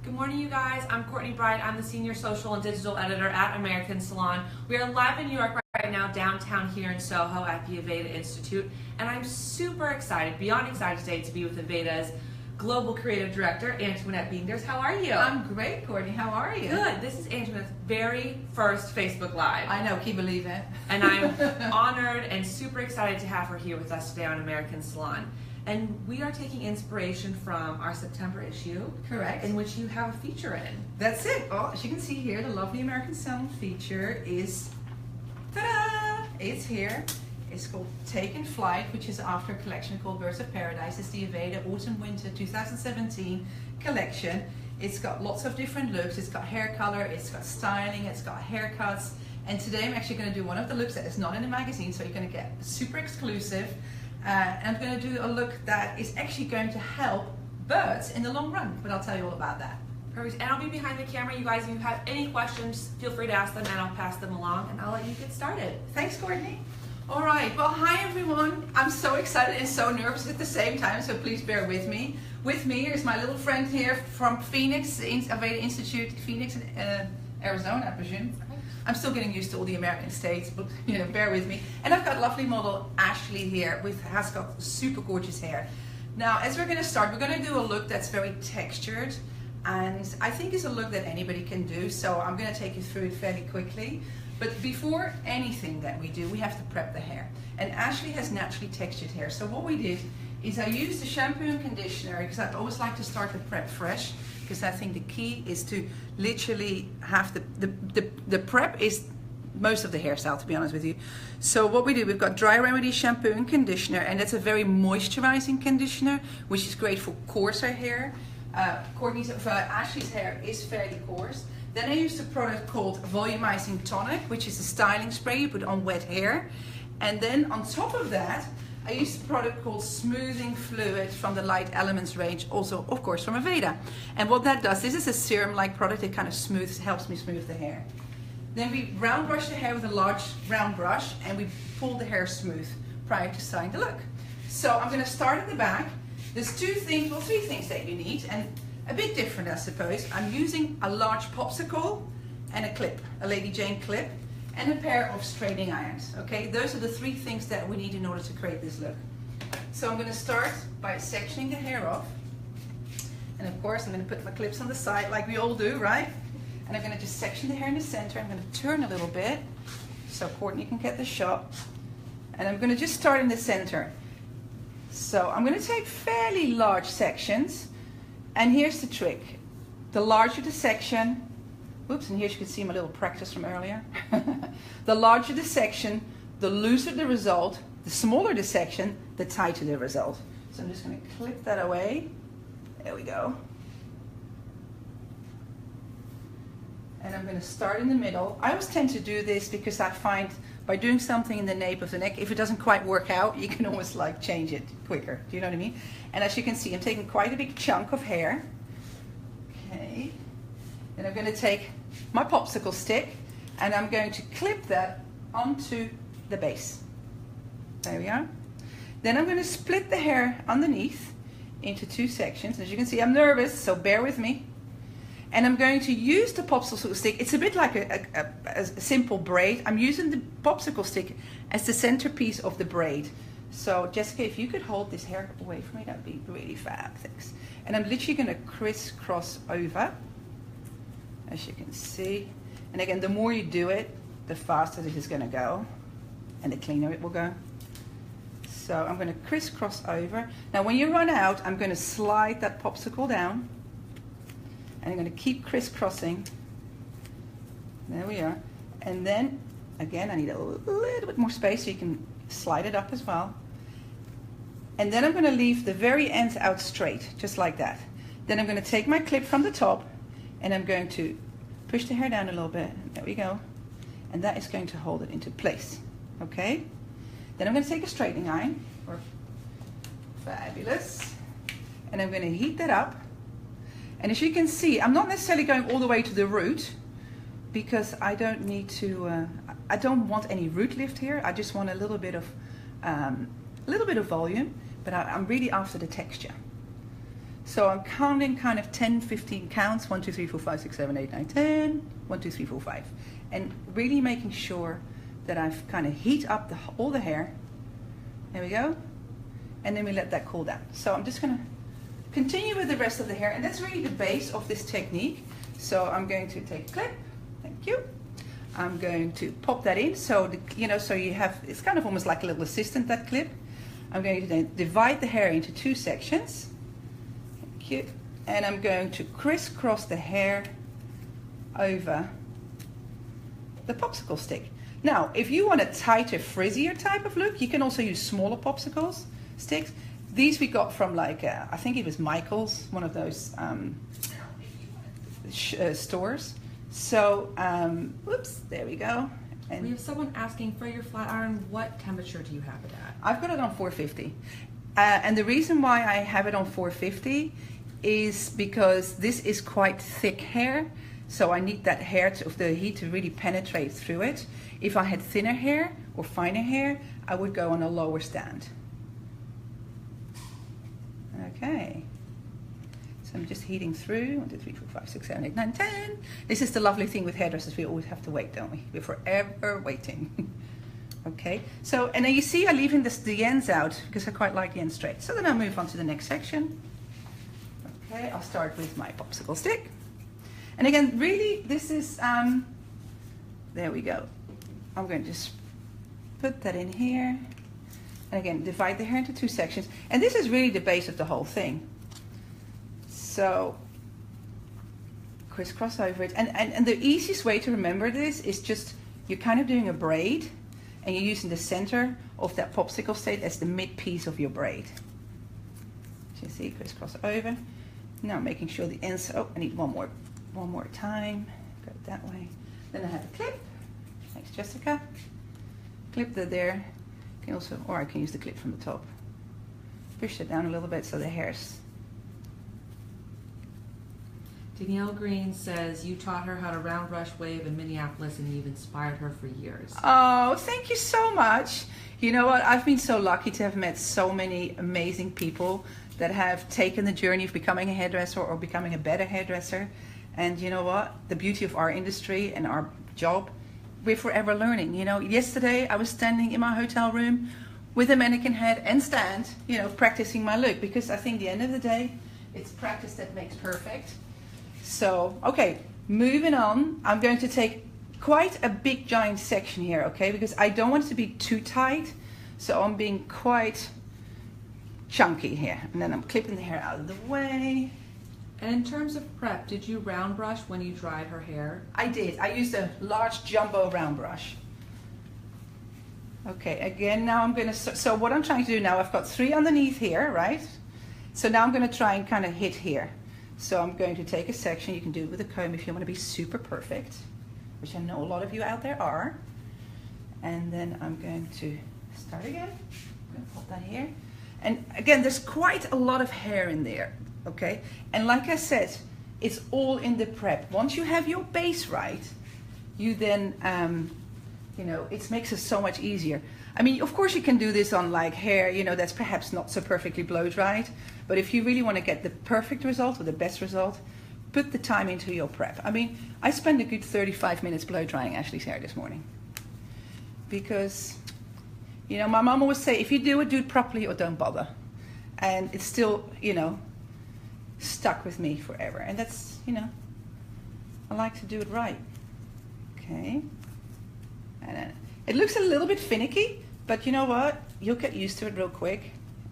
Good morning, you guys. I'm Courtney Bright. I'm the Senior Social and Digital Editor at American Salon. We are live in New York right now, downtown here in Soho at the Aveda Institute. And I'm super excited, beyond excited today to be with Aveda's Global Creative Director, Antoinette Beenders. How are you? I'm great, Courtney. How are you? Good. This is Antoinette's very first Facebook Live. I know, can you believe it? And I'm honored and super excited to have her here with us today on American Salon. And we are taking inspiration from our September issue. Correct. In which you have a feature in. That's it. Well, as you can see here, the lovely American Salon feature is, ta-da! It's here. It's called Take in Flight, which is after a collection called Birds of Paradise. It's the Aveda Autumn Winter 2017 collection. It's got lots of different looks. It's got hair color, it's got styling, it's got haircuts. And today I'm actually going to do one of the looks that is not in the magazine, so you're going to get super exclusive. And I'm going to do a look that is actually going to help birds in the long run, but I'll tell you all about that. Perfect. And I'll be behind the camera. You guys, if you have any questions, feel free to ask them and I'll pass them along and I'll let you get started. Thanks, Courtney. All right, well, hi everyone. I'm so excited and so nervous at the same time, so please bear with me. With me is my little friend here from Phoenix, Aveda Institute, Phoenix, Arizona, I presume. I'm still getting used to all the American states, but you know, bear with me. And I've got lovely model Ashley here, has got super gorgeous hair. Now, as we're going to start, we're going to do a look that's very textured, and I think it's a look that anybody can do. So I'm going to take you through it fairly quickly. But before anything that we do, we have to prep the hair. And Ashley has naturally textured hair. So what we did is I used the shampoo and conditioner because I always like to start the prep fresh, because I think the key is to literally have the prep is most of the hairstyle, to be honest with you. So what we do, we've got Dry Remedy shampoo and conditioner, and that's a very moisturizing conditioner, which is great for coarser hair. Ashley's hair is fairly coarse. Then I used a product called Volumizing Tonic, which is a styling spray you put on wet hair. And then on top of that, I used a product called Smoothing Fluid from the Light Elements range, also of course from Aveda. And what that does, this is a serum-like product, it kind of helps me smooth the hair. Then we round brush the hair with a large round brush and we pull the hair smooth prior to starting the look. So I'm going to start at the back. There's three things that you need, and a bit different I suppose. I'm using a large popsicle and a clip, a Lady Jane clip, and a pair of straightening irons. Okay, those are the three things that we need in order to create this look. So I'm going to start by sectioning the hair off, and of course I'm going to put my clips on the side like we all do, right? And I'm going to just section the hair in the center. I'm going to turn a little bit so Courtney can get the shot, and I'm going to just start in the center. So I'm going to take fairly large sections, and here's the trick. The larger the section, oops, and here you can see my little practice from earlier. The larger the section, the looser the result. The smaller the section, the tighter the result. So I'm just going to clip that away. There we go. And I'm going to start in the middle. I always tend to do this because I find by doing something in the nape of the neck, if it doesn't quite work out, you can always like change it quicker. Do you know what I mean? And as you can see, I'm taking quite a big chunk of hair. Okay. Then I'm going to take my popsicle stick and I'm going to clip that onto the base. There we are. Then I'm going to split the hair underneath into two sections. As you can see, I'm nervous, so bear with me. And I'm going to use the popsicle stick. It's a bit like a simple braid. I'm using the popsicle stick as the centerpiece of the braid. So Jessica, if you could hold this hair away from me, that would be really fab, thanks. And I'm literally going to crisscross over, as you can see. And again, the more you do it, the faster this is going to go, and the cleaner it will go. So I'm going to crisscross over. Now when you run out, I'm going to slide that popsicle down. And I'm going to keep crisscrossing. There we are. And then, again, I need a little bit more space so you can slide it up as well. And then I'm going to leave the very ends out straight, just like that. Then I'm going to take my clip from the top and I'm going to push the hair down a little bit. There we go. And that is going to hold it into place. Okay? Then I'm going to take a straightening iron. Fabulous. And I'm going to heat that up. And as you can see, I'm not necessarily going all the way to the root because I don't need to, I don't want any root lift here. I just want a little bit of volume, but I'm really after the texture. So I'm counting kind of 10, 15 counts, 1, 2, 3, 4, 5, 6, 7, 8, 9, 10, 1, 2, 3, 4, 5. And really making sure that I've kind of heat up all the hair. There we go. And then we let that cool down. So I'm just gonna continue with the rest of the hair, and that's really the base of this technique. So I'm going to take a clip, thank you. I'm going to pop that in, so so you have, it's kind of almost like a little assistant, that clip. I'm going to then divide the hair into 2 sections, thank you. And I'm going to crisscross the hair over the popsicle stick. Now, if you want a tighter, frizzier type of look, you can also use smaller popsicle sticks. These we got from like, I think it was Michael's, one of those stores. So, whoops, there we go. And we have someone asking, for your flat iron, what temperature do you have it at? I've got it on 450. And the reason why I have it on 450 is because this is quite thick hair. So I need that hair, the heat to really penetrate through it. If I had thinner hair or finer hair, I would go on a lower stand. Okay. So I'm just heating through. 1, 2, 3, 4, 5, 6, 7, 8, 9, 10. This is the lovely thing with hairdressers. We always have to wait, don't we? We're forever waiting. Okay. So, and then you see I'm leaving the ends out because I quite like the ends straight. So then I'll move on to the next section. Okay. I'll start with my popsicle stick. And again, really, this is, there we go. I'm going to just put that in here. And again, divide the hair into 2 sections. And this is really the base of the whole thing. So, crisscross over it. And the easiest way to remember this is just, you're kind of doing a braid, and you're using the center of that popsicle stick as the mid piece of your braid. So you see, crisscross over. Now making sure the ends, oh, I need one more time. Go that way. Then I have a clip. Thanks, Jessica. Clip that there. You can also, or I can use the clip from the top. Push it down a little bit so the hair's. Danielle Green says you taught her how to round brush wave in Minneapolis, and you've inspired her for years. Oh, thank you so much. You know what? I've been so lucky to have met so many amazing people that have taken the journey of becoming a hairdresser or becoming a better hairdresser. And you know what? The beauty of our industry and our job, we're forever learning. You know, yesterday I was standing in my hotel room with a mannequin head and stand, you know, practicing my look, because I think at the end of the day, it's practice that makes perfect. So, okay, moving on. I'm going to take quite a big giant section here, okay, because I don't want it to be too tight. So I'm being quite chunky here. And then I'm clipping the hair out of the way. And in terms of prep, did you round brush when you dried her hair? I did. I used a large jumbo round brush. Okay, again, now I'm going to, so what I'm trying to do now, I've got 3 underneath here, right? So now I'm going to try and kind of hit here. So I'm going to take a section. You can do it with a comb if you want to be super perfect, which I know a lot of you out there are. And then I'm going to start again. I'm going to pop that here. And again, there's quite a lot of hair in there. Okay, and like I said, it's all in the prep. Once you have your base right, you then, you know, it makes it so much easier. I mean, of course you can do this on like hair, you know, that's perhaps not so perfectly blow dried, but if you really want to get the perfect result or the best result, put the time into your prep. I mean, I spent a good 35 minutes blow drying Ashley's hair this morning. Because, you know, my mom always say, if you do it properly or don't bother. And it's still, you know, stuck with me forever, and that's, you know, I like to do it right. Okay, and then it looks a little bit finicky, but you know what, you'll get used to it real quick.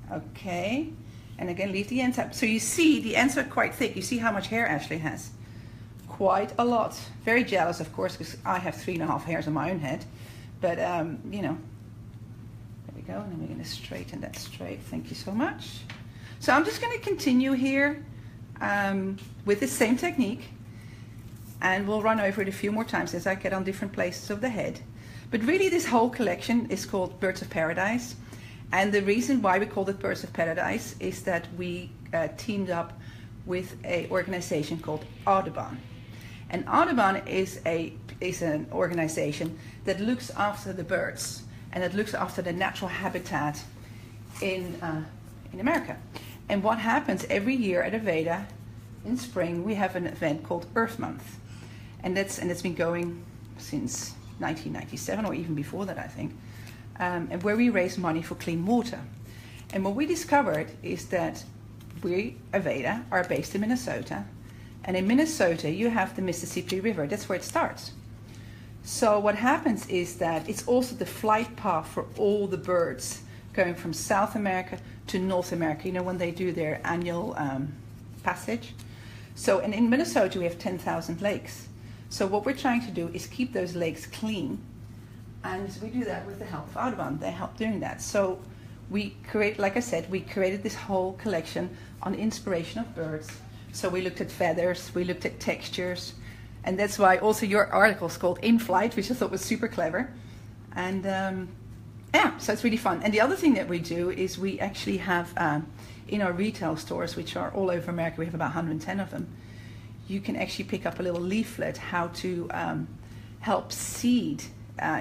Okay, and again, leave the ends up. So you see the ends are quite thick. You see how much hair Ashley has? Quite a lot. Very jealous, of course, because I have 3.5 hairs on my own head, but you know, there we go. And then we're going to straighten that straight. Thank you so much. So I'm just going to continue here with the same technique, and we'll run over it a few more times as I get on different places of the head. But really this whole collection is called Birds of Paradise, and the reason why we called it Birds of Paradise is that we teamed up with an organization called Audubon. And Audubon is an organization that looks after the birds and that looks after the natural habitat in America. And what happens every year at Aveda in spring, we have an event called Earth Month. And it's been going since 1997 or even before that, I think. And where we raise money for clean water. And what we discovered is that we, Aveda, are based in Minnesota. And in Minnesota, you have the Mississippi River. That's where it starts. So what happens is that it's also the flight path for all the birds going from South America to North America, you know, when they do their annual passage. So, and in Minnesota, we have 10,000 lakes. So what we're trying to do is keep those lakes clean. And we do that with the help of Audubon. They help doing that. So we create, like I said, we created this whole collection on inspiration of birds. So we looked at feathers, we looked at textures, and that's why also your article is called In Flight, which I thought was super clever. And yeah, so it's really fun. And the other thing that we do is we actually have in our retail stores, which are all over America, we have about 110 of them, you can actually pick up a little leaflet how to help seed,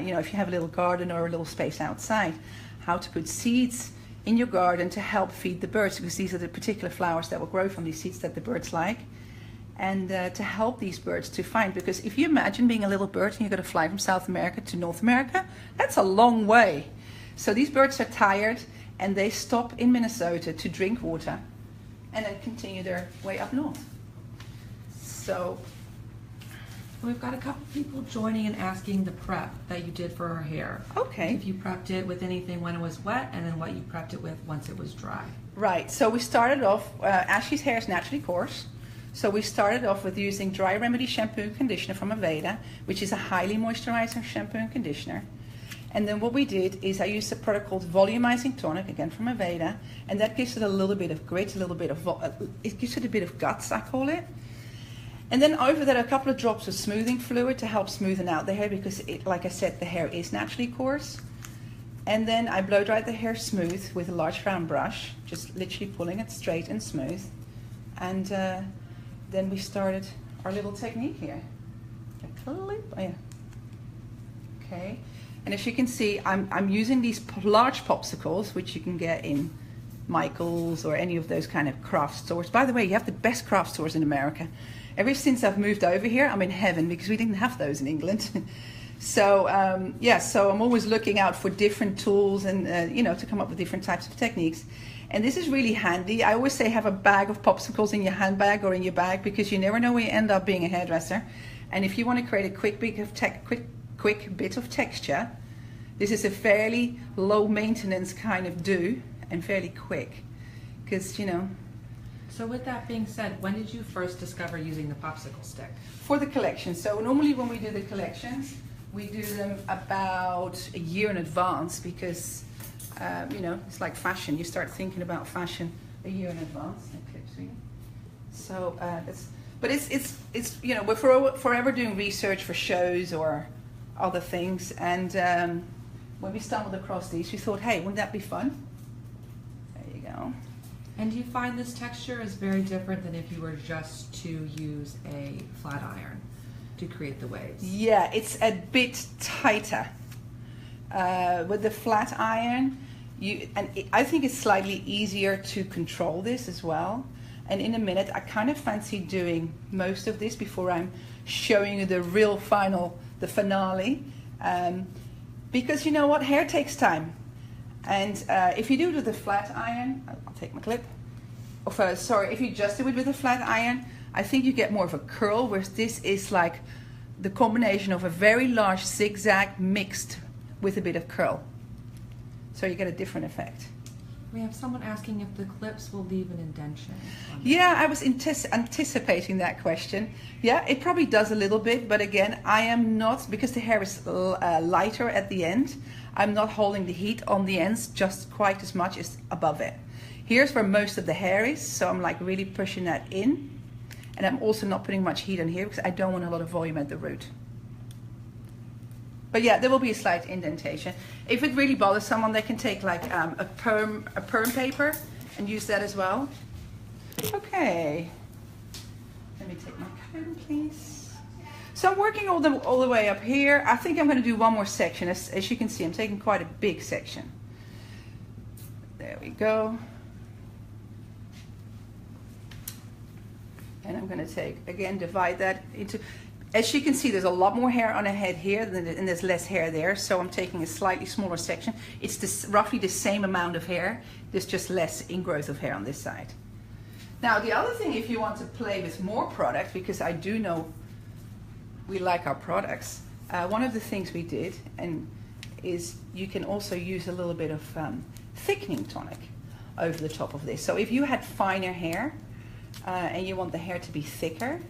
you know, if you have a little garden or a little space outside, how to put seeds in your garden to help feed the birds, because these are the particular flowers that will grow from these seeds that the birds like, and to help these birds to find, because if you imagine being a little bird and you've got to fly from South America to North America, that's a long way. So these birds are tired and they stop in Minnesota to drink water and then continue their way up north. So we've got a couple people joining and asking the prep that you did for her hair. Okay. If you prepped it with anything when it was wet, and then what you prepped it with once it was dry. Right, so we started off, Ashley's hair is naturally coarse, so we started off with using Dry Remedy shampoo and conditioner from Aveda, which is a highly moisturizing shampoo and conditioner. And then what we did is I used a product called Volumizing Tonic, again from Aveda, and that gives it a little bit of grit, a little bit of, it gives it a bit of guts, I call it. And then over that, a couple of drops of smoothing fluid to help smoothen out the hair, because, it, like I said, the hair is naturally coarse. And then I blow dried the hair smooth with a large round brush, just literally pulling it straight and smooth. And then we started our little technique here. A clip, oh yeah. Okay. And as you can see, I'm using these large popsicles, which you can get in Michael's or any of those kind of craft stores. By the way, you have the best craft stores in America. Ever since I've moved over here, I'm in heaven, because we didn't have those in England. So yeah, so I'm always looking out for different tools and you know, to come up with different types of techniques. And this is really handy. I always say have a bag of popsicles in your handbag or in your bag, because you never know where you end up being a hairdresser. And if you want to create a quick bit of texture, this is a fairly low maintenance kind of do, and fairly quick, because you know. So with that being said, when did you first discover using the popsicle stick? For the collection. So normally when we do the collections, we do them about a year in advance, because you know, it's like fashion. You start thinking about fashion a year in advance. So but it's you know, we're forever doing research for shows or other things, and when we stumbled across these, we thought, hey, wouldn't that be fun? There you go. And do you find this texture is very different than if you were just to use a flat iron to create the waves? Yeah, it's a bit tighter. With the flat iron, I think it's slightly easier to control this as well. And in a minute, I kind of fancy doing most of this before I'm showing you the real the finale. Because you know what, hair takes time. And if you do it with a flat iron, I'll take my clip. Sorry, if you just do it with a flat iron, I think you get more of a curl, whereas this is like the combination of a very large zigzag mixed with a bit of curl. So you get a different effect. We have someone asking if the clips will leave an indentation. Yeah, I was anticipating that question. Yeah, it probably does a little bit, but again, I am not, because the hair is lighter at the end, I'm not holding the heat on the ends just quite as much as above it. Here's where most of the hair is, so I'm like really pushing that in. And I'm also not putting much heat on here because I don't want a lot of volume at the root. But yeah, there will be a slight indentation. If it really bothers someone, they can take like a perm paper and use that as well. Okay. Let me take my comb, please. So I'm working all the way up here. I think I'm going to do one more section. As you can see, I'm taking quite a big section. There we go. And I'm going to take, again, divide that into, as you can see, there's a lot more hair on her head here and there's less hair there. So I'm taking a slightly smaller section. It's this, roughly the same amount of hair. There's just less ingrowth of hair on this side. Now, the other thing, if you want to play with more product, because I do know we like our products, one of the things we did is you can also use a little bit of thickening tonic over the top of this. So if you had finer hair and you want the hair to be thicker,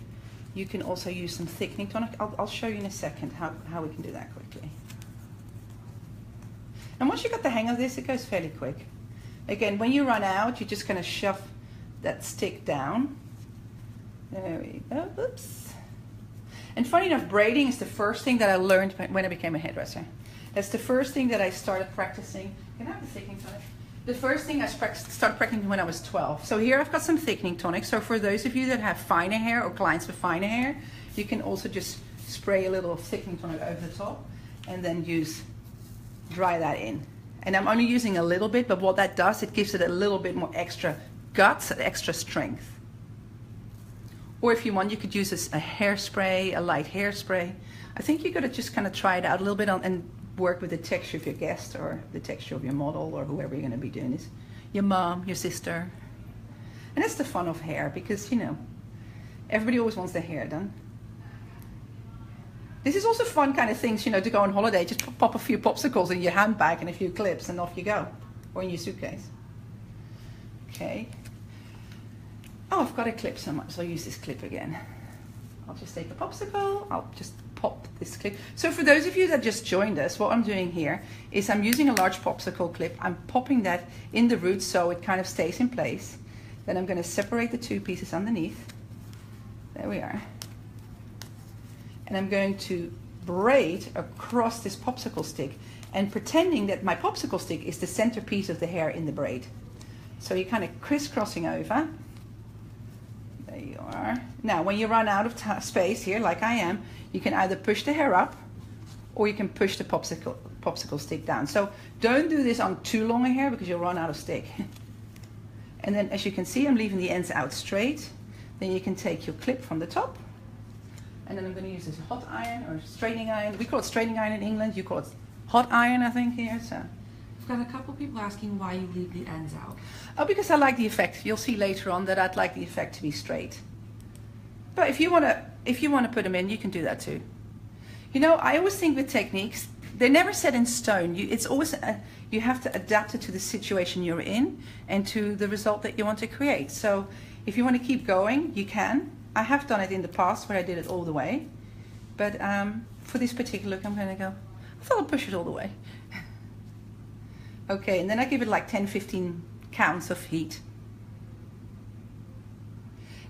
you can also use some thickening tonic. I'll show you in a second how we can do that quickly. And once you got the hang of this, it goes fairly quick. Again, when you run out, you're just going to shove that stick down. There we go. Oops. And funny enough, braiding is the first thing that I learned when I became a hairdresser. That's the first thing that I started practicing. Can I have the thickening tonic? The first thing I started practicing when I was 12. So here I've got some thickening tonic. So for those of you that have finer hair or clients with finer hair, you can also just spray a little thickening tonic over the top and then dry that in. And I'm only using a little bit, but what that does, it gives it a little bit more extra guts, extra strength. Or if you want, you could use a hairspray, a light hairspray. I think you got to just kind of try it out a little bit and work with the texture of your guest or the texture of your model or whoever you're going to be doing this. Your mom, your sister. And that's the fun of hair because, you know, everybody always wants their hair done. This is also fun kind of things, you know, to go on holiday. Just pop a few popsicles in your handbag and a few clips and off you go. Or in your suitcase. Okay. Oh, I've got a clip so much, so I'll use this clip again. I'll just take a popsicle. I'll just pop this clip. So for those of you that just joined us, what I'm doing here is I'm using a large popsicle clip. I'm popping that in the roots so it kind of stays in place. Then I'm going to separate the two pieces underneath. There we are. And I'm going to braid across this popsicle stick and pretending that my popsicle stick is the centerpiece of the hair in the braid. So you're kind of crisscrossing over. There you are. Now, when you run out of space here, like I am, you can either push the hair up or you can push the popsicle stick down. So don't do this on too long a hair because you'll run out of stick. And then as you can see, I'm leaving the ends out straight. Then you can take your clip from the top. And then I'm going to use this hot iron or straightening iron. We call it straightening iron in England. You call it hot iron, I think, here. So I've got a couple people asking why you leave the ends out. Oh, because I like the effect. You'll see later on that I'd like the effect to be straight. But if you want to put them in, you can do that too. You know, I always think with techniques, they're never set in stone. It's always you have to adapt it to the situation you're in and to the result that you want to create. So if you want to keep going, you can. I have done it in the past where I did it all the way. But for this particular look, I'm going to go, I thought I'll push it all the way. Okay, and then I give it like 10-15 counts of heat.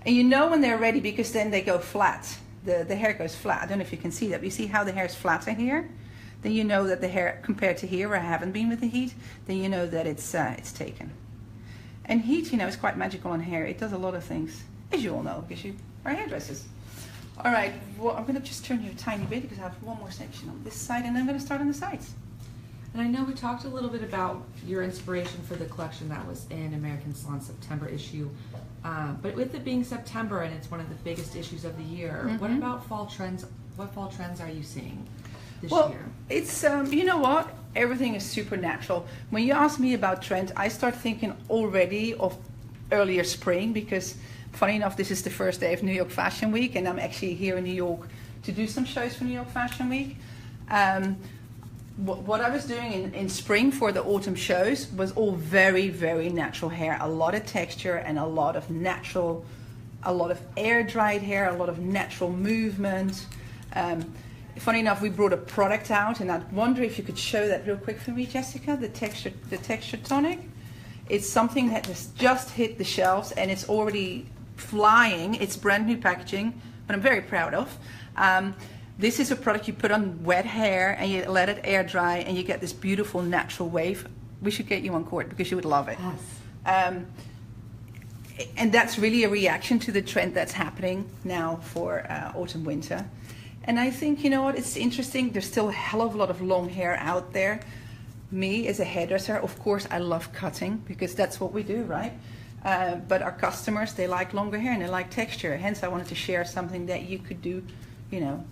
And you know when they're ready because then they go flat. The hair goes flat. I don't know if you can see that. But you see how the hair is flatter here? Then you know that the hair, compared to here where I haven't been with the heat, then you know that it's taken. And heat, you know, is quite magical on hair. It does a lot of things, as you all know, because you are hairdressers. All right, well, I'm going to just turn you a tiny bit because I have one more section on this side, and then I'm going to start on the sides. And I know we talked a little bit about your inspiration for the collection that was in American Salon September issue. But with it being September and it's one of the biggest issues of the year, what about fall trends? What fall trends are you seeing this year? It's, you know what? Everything is supernatural. When you ask me about trends, I start thinking already of earlier spring because, funny enough, this is the first day of New York Fashion Week and I'm actually here in New York to do some shows for New York Fashion Week. What I was doing in spring for the autumn shows was all very, very natural hair. A lot of texture and a lot of natural, a lot of air-dried hair, a lot of natural movement. Funny enough, we brought a product out and I wonder if you could show that real quick for me, Jessica, the texture tonic. It's something that has just hit the shelves and it's already flying. It's brand new packaging, but I'm very proud of. This is a product you put on wet hair and you let it air dry and you get this beautiful natural wave. We should get you on court because you would love it. Yes. And that's really a reaction to the trend that's happening now for autumn winter. And I think, you know what, it's interesting. There's still a hell of a lot of long hair out there. Me as a hairdresser, of course, I love cutting because that's what we do, right? But our customers, they like longer hair and they like texture. Hence, I wanted to share something that you could do, you know,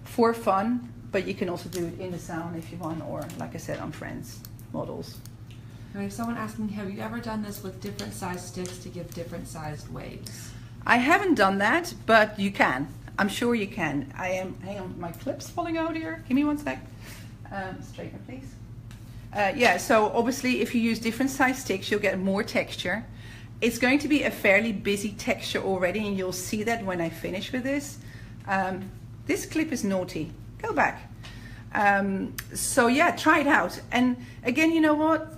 for fun, but you can also do it in the salon if you want, or like I said, on friends, models. Right, someone asking, have you ever done this with different size sticks to give different sized waves? I haven't done that, but you can. I'm sure you can. Hang on, my clip's falling out here. Give me one sec. Straighten, please. Yeah, so obviously if you use different size sticks, you'll get more texture. It's going to be a fairly busy texture already, and you'll see that when I finish with this. This clip is naughty. Go back. So yeah, try it out. And again, you know what?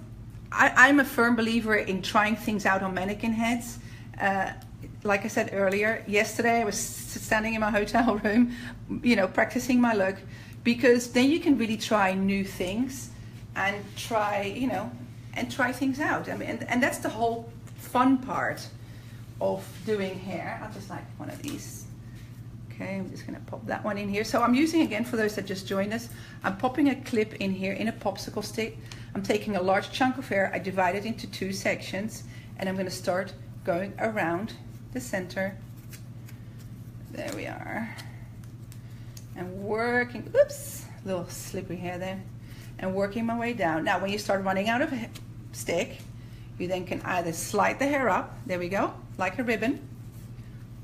I'm a firm believer in trying things out on mannequin heads. Like I said earlier, yesterday I was standing in my hotel room, you know, practicing my look, because then you can really try new things and try, you know, and try things out. I mean, and that's the whole fun part of doing hair. I'll just like one of these. Okay, I'm just gonna pop that one in here. So I'm using, again, for those that just joined us, I'm popping a clip in here in a popsicle stick. I'm taking a large chunk of hair, I divide it into 2 sections, and I'm gonna start going around the center. There we are. And working, oops, little slippery hair there. And working my way down. Now, when you start running out of stick, you then can either slide the hair up, there we go, like a ribbon,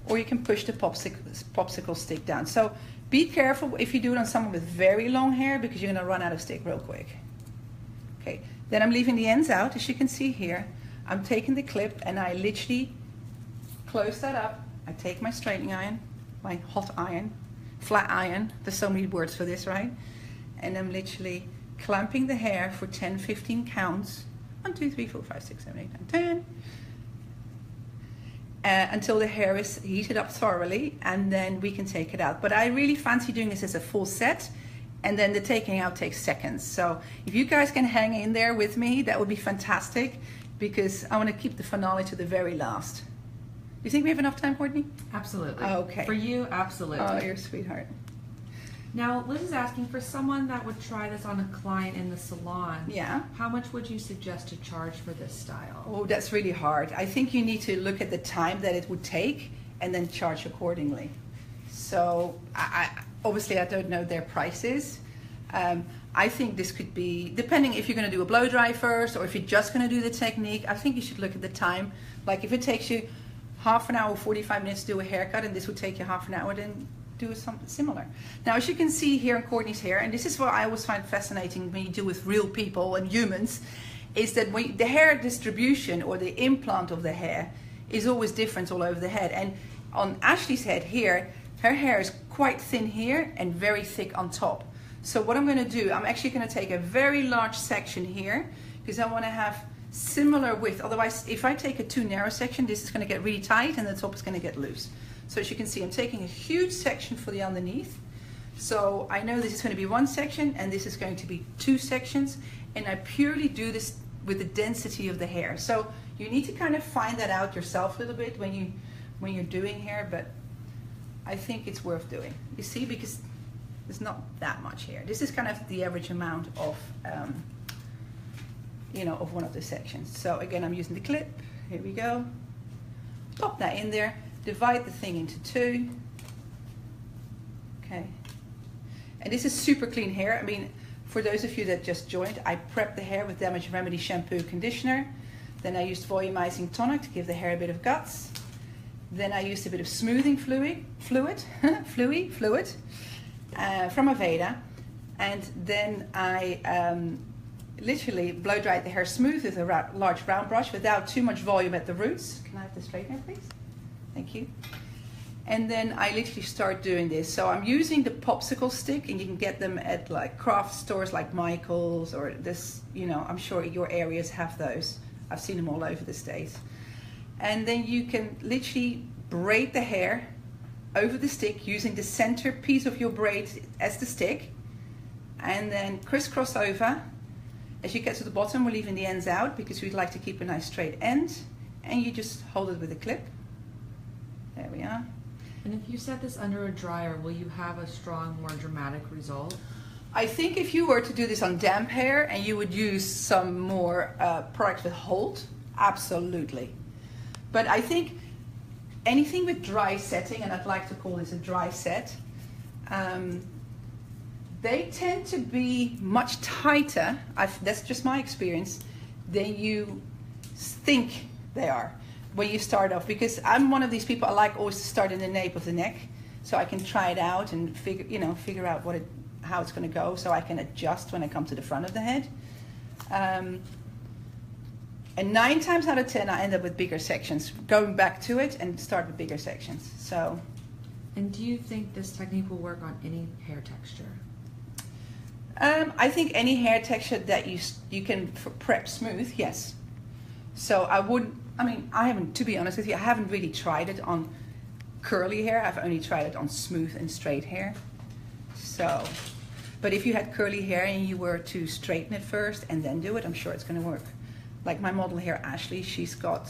or you can push the popsicle stick down. So be careful if you do it on someone with very long hair, because you're gonna run out of stick real quick. Okay, then I'm leaving the ends out, as you can see here. I'm taking the clip and I literally close that up. I take my straightening iron, my hot iron, flat iron, there's so many words for this, right? And I'm literally clamping the hair for 10, 15 counts. 1, 2, 3, 4, 5, 6, 7, 8, 9, 10. Until the hair is heated up thoroughly, and then we can take it out. But I really fancy doing this as a full set, and then the taking out takes seconds. So if you guys can hang in there with me, that would be fantastic, because I want to keep the finale to the very last. You think we have enough time, Courtney? Absolutely. Okay. For you, absolutely. Oh, you're a sweetheart. Now, Liz is asking, for someone that would try this on a client in the salon, Yeah. how much would you suggest to charge for this style? Oh, that's really hard. I think you need to look at the time that it would take and then charge accordingly. So obviously I don't know their prices. I think this could be, depending if you're going to do a blow dry first or if you're just going to do the technique, I think you should look at the time. Like if it takes you half an hour, 45 minutes to do a haircut, and this would take you half an hour, then do something similar. Now, as you can see here in Courtney's hair, and this is what I always find fascinating when you deal with real people and humans, is that when the hair distribution or the implant of the hair is always different all over the head. And on Ashley's head here, her hair is quite thin here and very thick on top. So what I'm going to do, I'm actually going to take a very large section here, because I want to have similar width. Otherwise, if I take a too narrow section, this is going to get really tight and the top is going to get loose. So as you can see, I'm taking a huge section for the underneath. So I know this is going to be 1 section and this is going to be 2 sections. And I purely do this with the density of the hair. So you need to kind of find that out yourself a little bit when you're doing hair, but I think it's worth doing. You see, because there's not that much hair. This is kind of the average amount of, you know, of one of the sections. So again, I'm using the clip. Here we go. Pop that in there. Divide the thing into 2. Okay. And this is super clean hair. I mean, for those of you that just joined, I prepped the hair with Damage Remedy shampoo conditioner. Then I used volumizing tonic to give the hair a bit of guts. Then I used a bit of smoothing fluid from Aveda. And then I literally blow dried the hair smooth with a large round brush without too much volume at the roots. Can I have the straightener, please? Thank you. And then I literally start doing this. So I'm using the popsicle stick, and you can get them at like craft stores like Michael's or this, you know, I'm sure your areas have those. I've seen them all over the States. And then you can literally braid the hair over the stick using the center piece of your braid as the stick, and then crisscross over. As you get to the bottom, we're leaving the ends out because we'd like to keep a nice straight end, and you just hold it with a clip. There we are. And if you set this under a dryer, will you have a strong, more dramatic result? I think if you were to do this on damp hair and you would use some more products with hold, absolutely. But I think anything with dry setting, and I'd like to call this a dry set, they tend to be much tighter, that's just my experience, than you think they are when you start off. Because I'm one of these people, I like always to start in the nape of the neck, so I can try it out and figure out how it's going to go, so I can adjust when I come to the front of the head. And 9 times out of 10, I end up with bigger sections, going back to it and start with bigger sections. So. And do you think this technique will work on any hair texture? I think any hair texture that you can prep smooth, yes. So I haven't, to be honest with you, I haven't really tried it on curly hair. I've only tried it on smooth and straight hair. So, but if you had curly hair and you were to straighten it first and then do it, I'm sure it's going to work. Like my model here, Ashley, she's got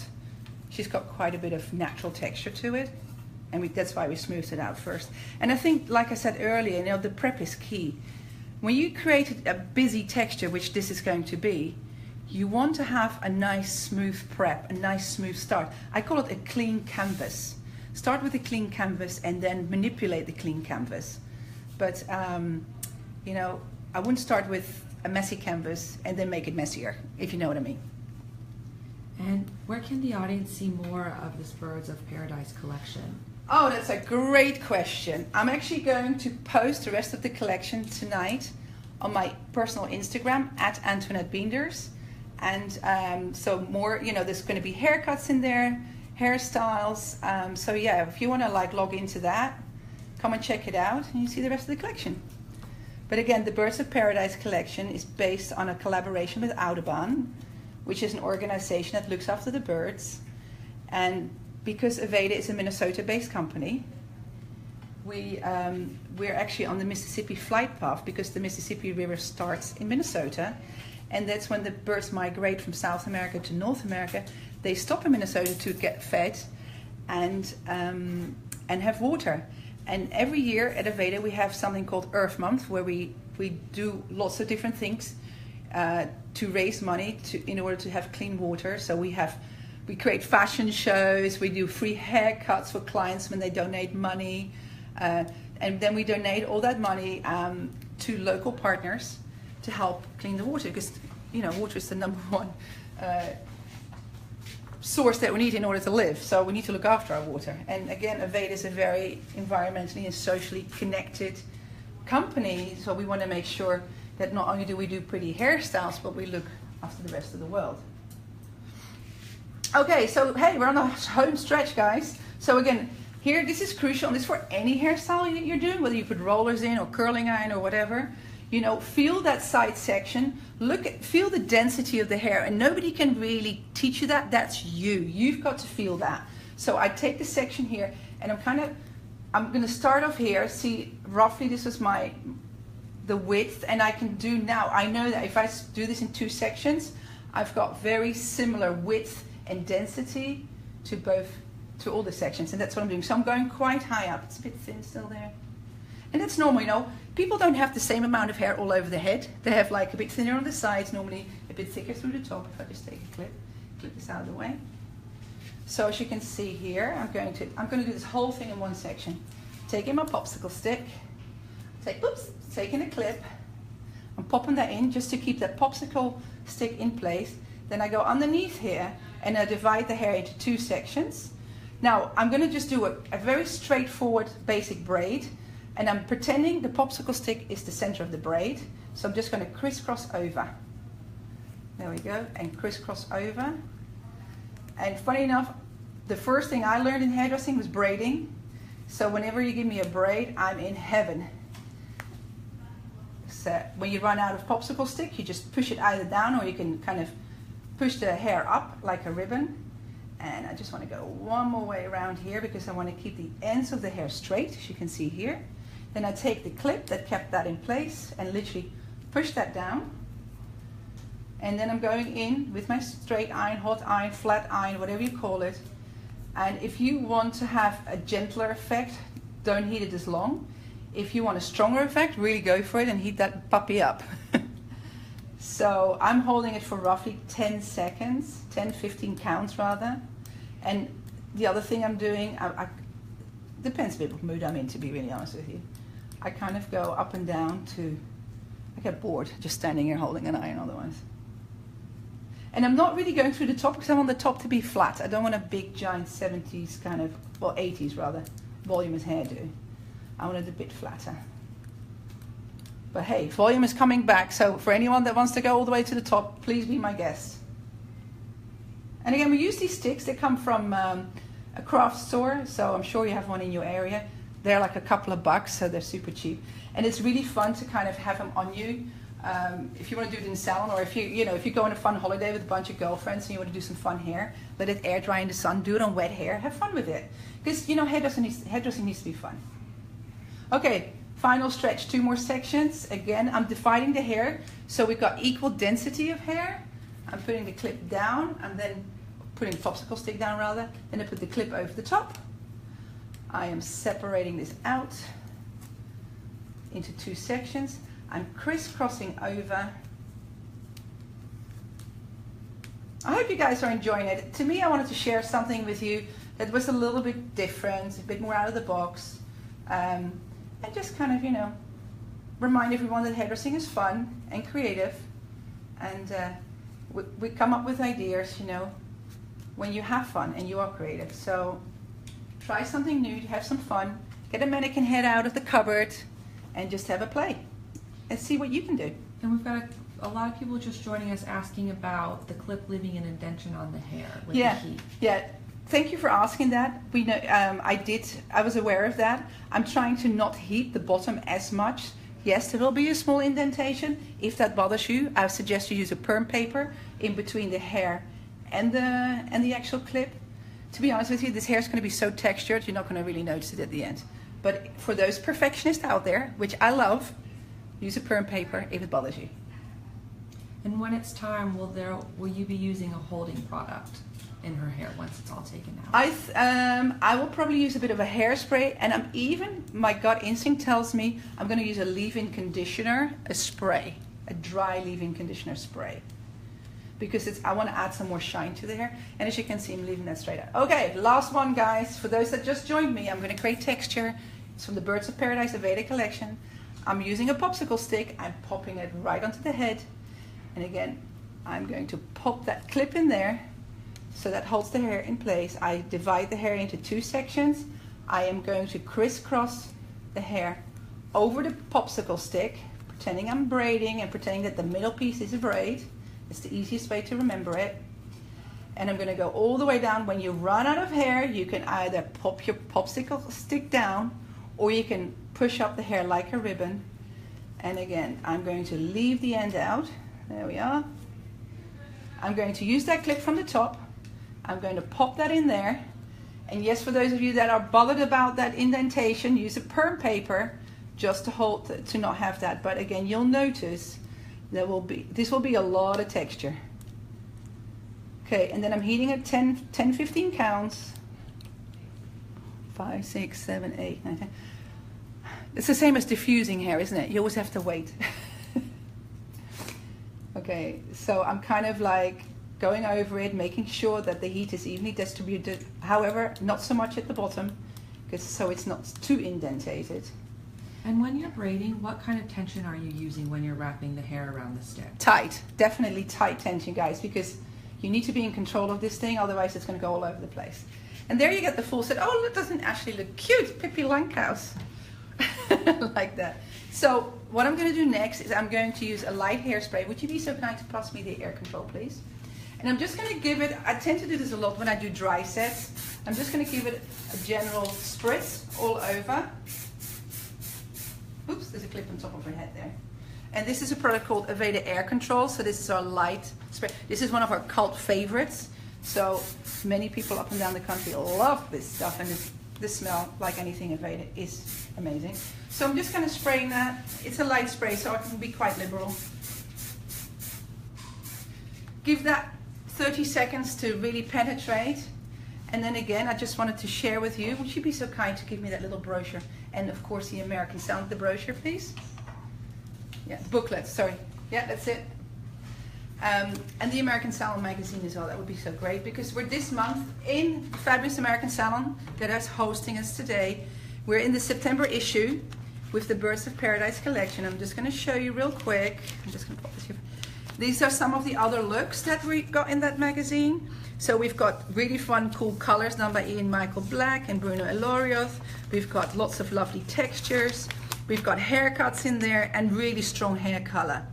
quite a bit of natural texture to it, and that's why we smoothed it out first. And I think, like I said earlier, the prep is key. When you create a busy texture, which this is going to be, you want to have a nice smooth prep, a nice smooth start. I call it a clean canvas. Start with a clean canvas and then manipulate the clean canvas. But I wouldn't start with a messy canvas and then make it messier, if you know what I mean. And where can the audience see more of this Birds of Paradise collection? Oh, that's a great question. I'm actually going to post the rest of the collection tonight on my personal Instagram @AntoinetteBeenders. And so more, there's going to be haircuts in there, hairstyles. So yeah, if you want to log into that, come and check it out and you see the rest of the collection. But again, the Birds of Paradise collection is based on a collaboration with Audubon, which is an organization that looks after the birds. And because Aveda is a Minnesota-based company, we're actually on the Mississippi flight path, because the Mississippi River starts in Minnesota, and that's when the birds migrate from South America to North America. They stop in Minnesota to get fed and have water. And every year at Aveda we have something called Earth Month, where we do lots of different things to raise money in order to have clean water. So we create fashion shows, we do free haircuts for clients when they donate money, and then we donate all that money to local partners to help clean the water, because water is the number one source that we need in order to live. So we need to look after our water. And again, Aveda is a very environmentally and socially connected company, so we want to make sure that not only do we do pretty hairstyles, but we look after the rest of the world. Okay, so hey, we're on the home stretch, guys. So again, here, this is crucial, and this is for any hairstyle that you're doing, whether you put rollers in or curling iron or whatever. Feel that side section, feel the density of the hair, and nobody can really teach you that. That's you. You've got to feel that. So I take the section here, and I'm going to start off here. See, roughly this was the width, and I can do now. I know that if I do this in 2 sections, I've got very similar width and density to all the sections, and that's what I'm doing. So I'm going quite high up. It's a bit thin still there. And that's normal, People don't have the same amount of hair all over the head. They have like a bit thinner on the sides, normally a bit thicker through the top. If I just take a clip this out of the way. So as you can see here, I'm going to do this whole thing in one section. Taking my popsicle stick, taking a clip, I'm popping that in just to keep that popsicle stick in place. Then I go underneath here and I divide the hair into 2 sections. Now I'm going to just do a very straightforward basic braid. And I'm pretending the popsicle stick is the center of the braid. So I'm just going to crisscross over. There we go, and crisscross over. And funny enough, the first thing I learned in hairdressing was braiding. So whenever you give me a braid, I'm in heaven. So when you run out of popsicle stick, you just push it either down, or you can kind of push the hair up like a ribbon. And I just want to go one more way around here, because I want to keep the ends of the hair straight, as you can see here. Then I take the clip that kept that in place and literally push that down. And then I'm going in with my straight iron, hot iron, flat iron, whatever you call it. And if you want to have a gentler effect, don't heat it as long. If you want a stronger effect, really go for it and heat that puppy up. So I'm holding it for roughly 10 seconds, 10, 15 counts rather. And the other thing I'm doing, depends a bit what mood I'm in, to be really honest with you. I kind of go up and down I get bored just standing here holding an iron otherwise. And I'm not really going through the top because I want the top to be flat. I don't want a big giant 70s kind of, well 80s rather, voluminous hairdo. I want it a bit flatter. But hey, volume is coming back, so for anyone that wants to go all the way to the top, please be my guest. And again, we use these sticks. They come from a craft store, so I'm sure you have one in your area. They're like a couple of bucks, so they're super cheap. And it's really fun to kind of have them on you. If you want to do it in Salon, or if you go on a fun holiday with a bunch of girlfriends and you want to do some fun hair, let it air dry in the sun, do it on wet hair, have fun with it. Because hairdressing needs to be fun. Okay, final stretch, 2 more sections. Again, I'm dividing the hair, so we've got equal density of hair. I'm putting the clip down, and then putting the popsicle stick down rather, then I put the clip over the top. I am separating this out into 2 sections. I'm crisscrossing over. I hope you guys are enjoying it. To me, I wanted to share something with you that was a little bit different, a bit more out of the box, and just kind of, remind everyone that hairdressing is fun and creative, and we come up with ideas, when you have fun and you are creative. So try something new, have some fun, get a mannequin head out of the cupboard, and just have a play and see what you can do. And we've got a lot of people just joining us asking about the clip leaving an indentation on the hair with the heat. Yeah. Thank you for asking that. We know I was aware of that. I'm trying to not heat the bottom as much. Yes, there will be a small indentation. If that bothers you, I suggest you use a perm paper in between the hair and the actual clip. To be honest with you, this hair is going to be so textured, you're not going to really notice it at the end. But for those perfectionists out there, which I love, use a perm paper if it bothers you. And when it's time, will you be using a holding product in her hair once it's all taken out? I will probably use a bit of a hairspray, and my gut instinct tells me I'm going to use a leave-in conditioner, a spray, a dry leave-in conditioner spray, because I want to add some more shine to the hair. And as you can see, I'm leaving that straight out. Okay, last one, guys. For those that just joined me, I'm going to create texture. It's from the Birds of Paradise Aveda collection. I'm using a popsicle stick. I'm popping it right onto the head. And again, I'm going to pop that clip in there so that holds the hair in place. I divide the hair into 2 sections. I am going to crisscross the hair over the popsicle stick, pretending I'm braiding and pretending that the middle piece is a braid. It's the easiest way to remember it. And I'm going to go all the way down. When you run out of hair, you can either pop your popsicle stick down, or you can push up the hair like a ribbon. And again, I'm going to leave the end out. There we are. I'm going to use that clip from the top. I'm going to pop that in there. And yes, for those of you that are bothered about that indentation, use a perm paper just to not have that. But again, you'll notice this will be a lot of texture. Okay, and then I'm heating at 10-15 counts. 5, 6, 7, 8, 9, 10. It's the same as diffusing hair, isn't it? You always have to wait. Okay, so I'm kind of like going over it, making sure that the heat is evenly distributed. However, not so much at the bottom, so it's not too indentated. And when you're braiding, what kind of tension are you using when you're wrapping the hair around the stick? Tight, definitely tight tension, guys, because you need to be in control of this thing, otherwise it's going to go all over the place. And there you get the full set. Oh, it doesn't actually look cute, Pippi Langkous. Like that. So what I'm going to do next is I'm going to use a light hairspray. Would you be so kind to pass me the air control, please? And I'm just going to give it, I tend to do this a lot when I do dry sets. I'm just going to give it a general spritz all over. Oops, there's a clip on top of her head there. And this is a product called Aveda Air Control. So this is our light spray. This is one of our cult favorites. So many people up and down the country love this stuff, and the smell, like anything Aveda, is amazing. So I'm just going to spray that. It's a light spray, so I can be quite liberal. Give that 30 seconds to really penetrate. And then again, I just wanted to share with you, would you be so kind to give me that little brochure? And of course the American sound, the brochure, please. Yeah, booklet, sorry. Yeah, that's it. And the American Salon magazine as well. That would be so great, because we're this month in the fabulous American Salon that is hosting us today. We're in the September issue with the Birds of Paradise collection. I'm just going to show you real quick. I'm just going to pop this here. These are some of the other looks that we got in that magazine. So we've got really fun, cool colors done by Ian Michael Black and Bruno Elorioth. We've got lots of lovely textures. We've got haircuts in there and really strong hair color.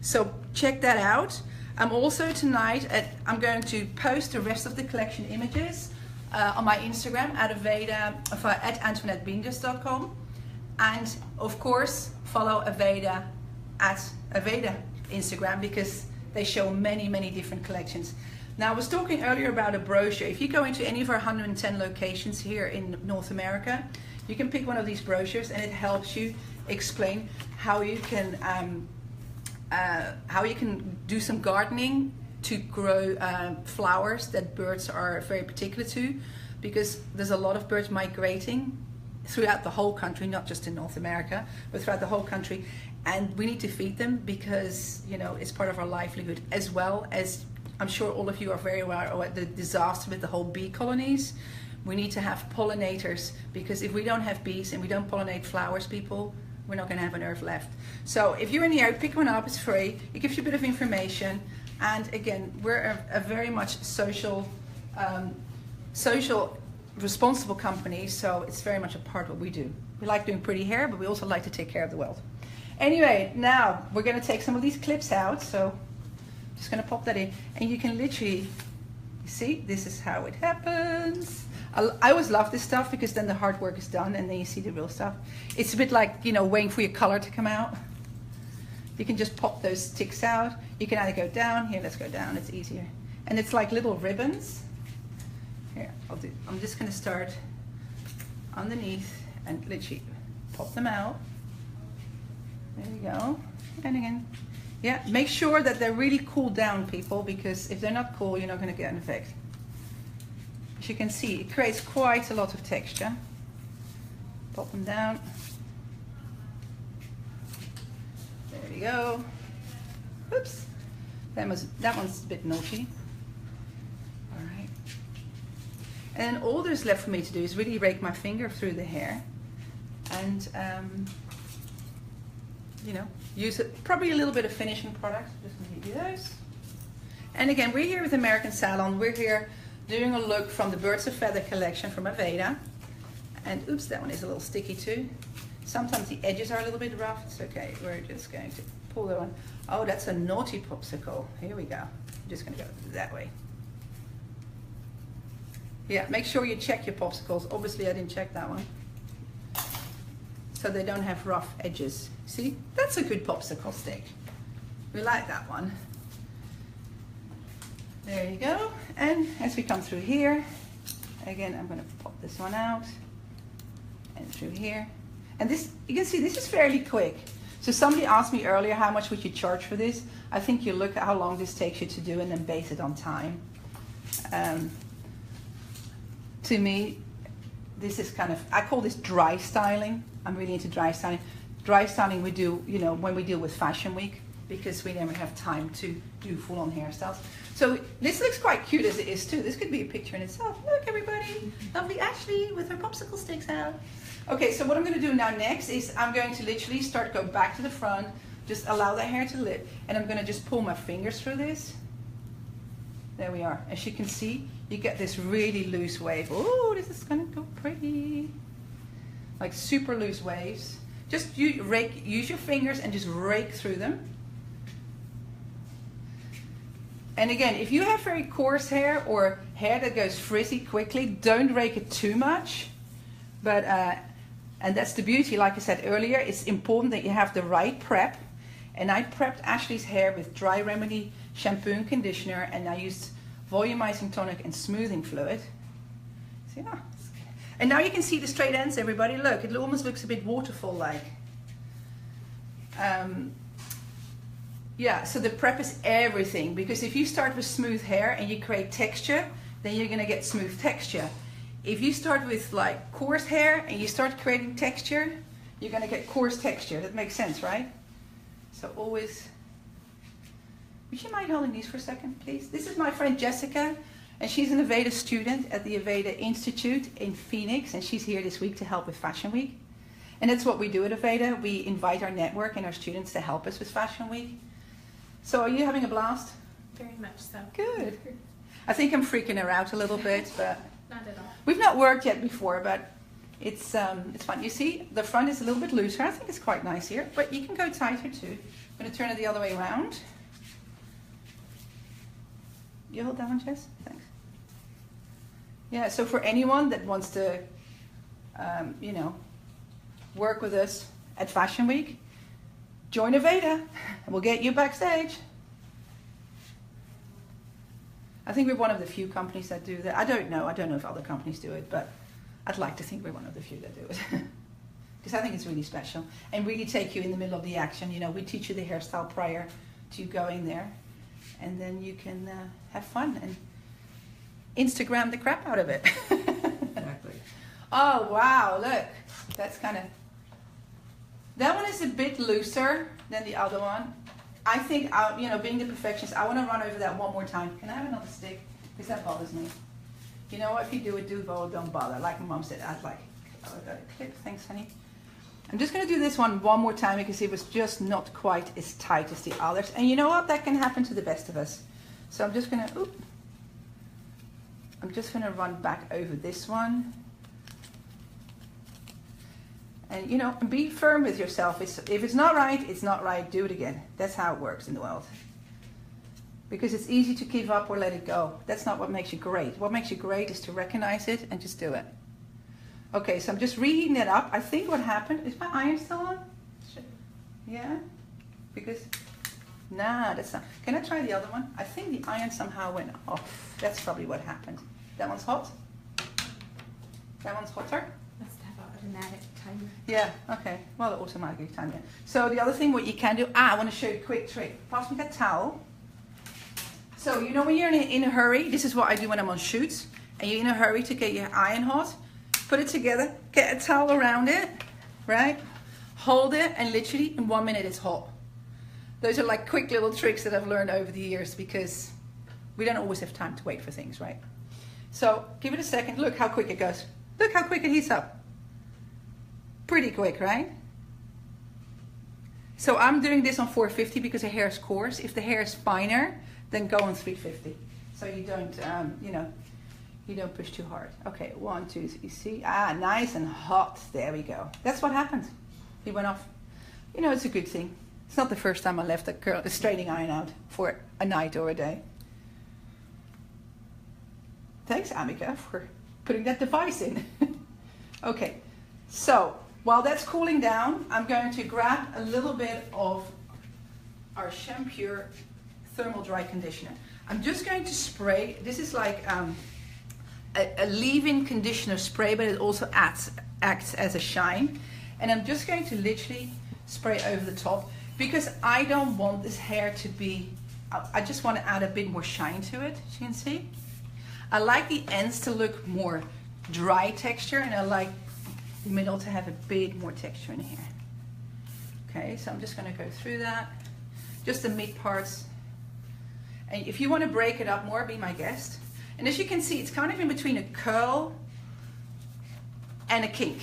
So check that out. Also tonight, I'm going to post the rest of the collection images on my Instagram at AntoinetteBingus.com. And of course, follow Aveda at Aveda Instagram, because they show many, many different collections. Now, I was talking earlier about a brochure. If you go into any of our 110 locations here in North America, you can pick one of these brochures, and it helps you explain how you can do some gardening to grow flowers that birds are very particular to, because there's a lot of birds migrating throughout the whole country, not just in North America, but throughout the whole country. And we need to feed them because, you know, it's part of our livelihood, as well as I'm sure all of you are very aware of the disaster with the whole bee colonies. We need to have pollinators, because if we don't have bees and we don't pollinate flowers, people, we're not going to have an earth left. So if you're in the area, pick one up. It's free. It gives you a bit of information. And again, we're a very much social, responsible company. So it's very much a part of what we do. We like doing pretty hair, but we also like to take care of the world. Anyway, now we're going to take some of these clips out. So I'm just going to pop that in, and you can literally, you see, this is how it happens. I always love this stuff, because then the hard work is done and then you see the real stuff. It's a bit like, you know, waiting for your color to come out. You can just pop those sticks out. You can either go down. Here, let's go down. It's easier. And it's like little ribbons. Here, I'm just going to start underneath and literally pop them out. There you go. And again, yeah, make sure that they're really cooled down, people, because if they're not cool, you're not going to get an effect. As you can see, it creates quite a lot of texture. Pop them down. There we go. Oops, that one's a bit naughty. All right. And then all there's left for me to do is really rake my finger through the hair, and you know, use probably a little bit of finishing product. Just going to give you those. And again, we're here with American Salon. We're here doing a look from the Birds of Feather collection from Aveda. And oops, that one is a little sticky too. Sometimes the edges are a little bit rough. It's okay. We're just going to pull that one. Oh, that's a naughty popsicle. Here we go. I'm just going to go that way. Yeah, make sure you check your popsicles. Obviously, I didn't check that one. So they don't have rough edges. See, that's a good popsicle stick. We like that one. There you go. And as we come through here, again, I'm going to pop this one out and through here. And this, you can see this is fairly quick. So somebody asked me earlier, how much would you charge for this? I think you look at how long this takes you to do and then base it on time. To me, this is kind of, I call this dry styling. I'm really into dry styling. Dry styling we do, you know, when we deal with Fashion Week, because we never have time to do full-on hairstyles. So this looks quite cute as it is too. This could be a picture in itself. Look, everybody, lovely Ashley with her popsicle sticks out. Okay, so what I'm going to do now next is I'm going to literally start go back to the front, just allow that hair to lift, and I'm going to just pull my fingers through this. There we are. As you can see, you get this really loose wave. Oh, this is going to go pretty. Like super loose waves. Just use your fingers and just rake through them. And again, if you have very coarse hair or hair that goes frizzy quickly, don't rake it too much. But, and that's the beauty, like I said earlier, it's important that you have the right prep. And I prepped Ashley's hair with Dry Remedy shampoo and conditioner, and I used volumizing tonic and smoothing fluid. So, yeah. And now you can see the straight ends, everybody. Look, it almost looks a bit waterfall-like. Yeah, so the prep is everything, because if you start with smooth hair and you create texture, then you're going to get smooth texture. If you start with like coarse hair and you start creating texture, you're going to get coarse texture. That makes sense, right? So always Would you mind holding these for a second, please? This is my friend Jessica, and she's an Aveda student at the Aveda Institute in Phoenix, and she's here this week to help with Fashion Week. And that's what we do at Aveda. We invite our network and our students to help us with Fashion Week. So are you having a blast? Very much so. Good. I think I'm freaking her out a little bit, but Not at all. we've not worked yet before, but it's fun. You see, the front is a little bit looser. I think it's quite nice here, but you can go tighter too. I'm going to turn it the other way around. You hold that one, Jess? Thanks. Yeah, so for anyone that wants to, you know, work with us at Fashion Week, join Aveda and we'll get you backstage. I think we're one of the few companies that do that. I don't know if other companies do it, but I'd like to think we're one of the few that do it. Because I think it's really special and really take you in the middle of the action. You know, we teach you the hairstyle prior to going there, and then you can have fun and Instagram the crap out of it. Exactly. Oh wow, look, that's kind of, that one is a bit looser than the other one. I think, you know, being the perfectionist, I want to run over that one more time. Can I have another stick? Because that bothers me. You know what, if you do it, don't bother. Like my mom said, I'd like, oh, I got a clip, thanks honey. I'm just going to do this one more time because it was just not quite as tight as the others. And you know what, that can happen to the best of us. So I'm just going to, run back over this one. And you know, be firm with yourself. If it's not right, it's not right. Do it again. That's how it works in the world. Because it's easy to give up or let it go. That's not what makes you great. What makes you great is to recognize it and just do it. Okay, so I'm just reheating it up. I think what happened, is my iron still on? Sure. Yeah? Because, nah, that's not. Can I try the other one? I think the iron somehow went off. That's probably what happened. That one's hot. That one's hotter. Must have an automatic timer. Yeah, okay. Well, it automatically timed it. So the other thing what you can do, I want to show you a quick trick. Pass me that towel. So, you know when you're in a hurry, this is what I do when I'm on shoots, and you're in a hurry to get your iron hot, put it together, get a towel around it, right? Hold it, and literally in 1 minute it's hot. Those are like quick little tricks that I've learned over the years because we don't always have time to wait for things, right? So give it a second, look how quick it goes. Look how quick it heats up. Pretty quick, right? So I'm doing this on 450 because the hair is coarse. If the hair is finer, then go on 350. So you don't, you know, you don't push too hard. Okay, 1, 2, 3, see? Nice and hot. There we go. That's what happened. He went off. You know, it's a good thing. It's not the first time I left a straightening iron out for a night or a day. Thanks, Amika, for putting that device in. Okay, so while that's cooling down, I'm going to grab a little bit of our Shampure Thermal Dry Conditioner. I'm just going to spray. This is like a leave-in conditioner spray, but it also acts as a shine. And I'm just going to literally spray over the top because I don't want this hair to be, I just want to add a bit more shine to it, as you can see. I like the ends to look more dry texture, and I like the middle to have a bit more texture in here. Okay, so I'm just going to go through that, just the mid parts. And if you want to break it up more, be my guest. And as you can see, it's kind of in between a curl and a kink.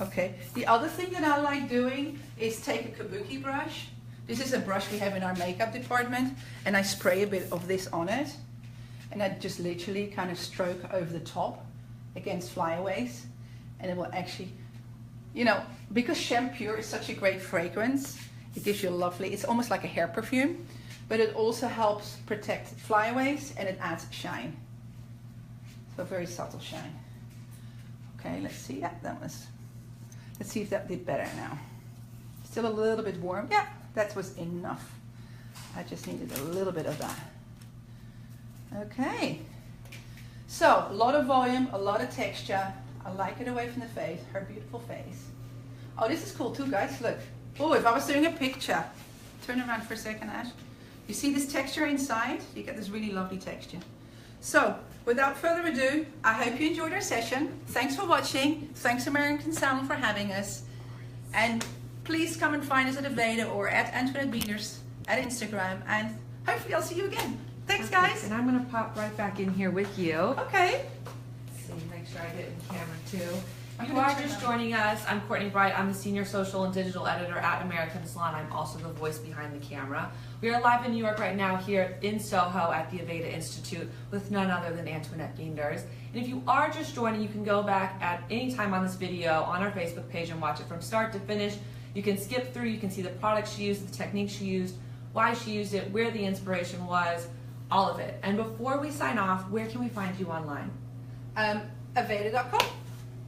Okay, the other thing that I like doing is take a kabuki brush. This is a brush we have in our makeup department, and I spray a bit of this on it. And I just literally kind of stroke over the top against flyaways. And it will actually, you know, because Shampure is such a great fragrance, it gives you a lovely, it's almost like a hair perfume, but it also helps protect flyaways and it adds shine. So very subtle shine. Okay, let's see, yeah, that was, let's see if that did better now. Still a little bit warm, yeah, that was enough. I just needed a little bit of that. Okay, so a lot of volume, a lot of texture. I like it away from the face, her beautiful face. Oh, this is cool too, guys, look. Oh, if I was doing a picture, turn around for a second, Ash. You see this texture inside? You get this really lovely texture. So, without further ado, I hope you enjoyed our session. Thanks for watching. Thanks American Salon for having us. And please come and find us at Aveda or at Antoinette Bieder's and Instagram, and hopefully I'll see you again. Thanks, guys. And I'm going to pop right back in here with you. Okay. Let's see, make sure I get in camera too. I'm You gonna are turn just on. joining us. I'm Courtney Bright. I'm the Senior Social and Digital Editor at American Salon. I'm also the voice behind the camera. We are live in New York right now here in Soho at the Aveda Institute with none other than Antoinette Guinders. And if you are just joining, you can go back at any time on this video on our Facebook page and watch it from start to finish. You can skip through, you can see the products she used, the techniques she used, why she used it, where the inspiration was, all of it. And before we sign off, where can we find you online? Aveda.com.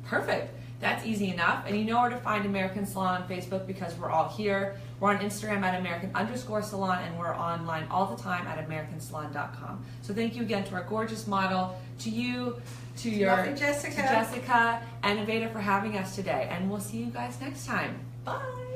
Perfect. That's easy enough. And you know where to find American Salon on Facebook because we're all here. We're on Instagram at American_Salon, and we're online all the time at AmericanSalon.com. So thank you again to our gorgeous model, to you, to your Lovely Jessica. to Jessica and Aveda for having us today. And we'll see you guys next time. Bye.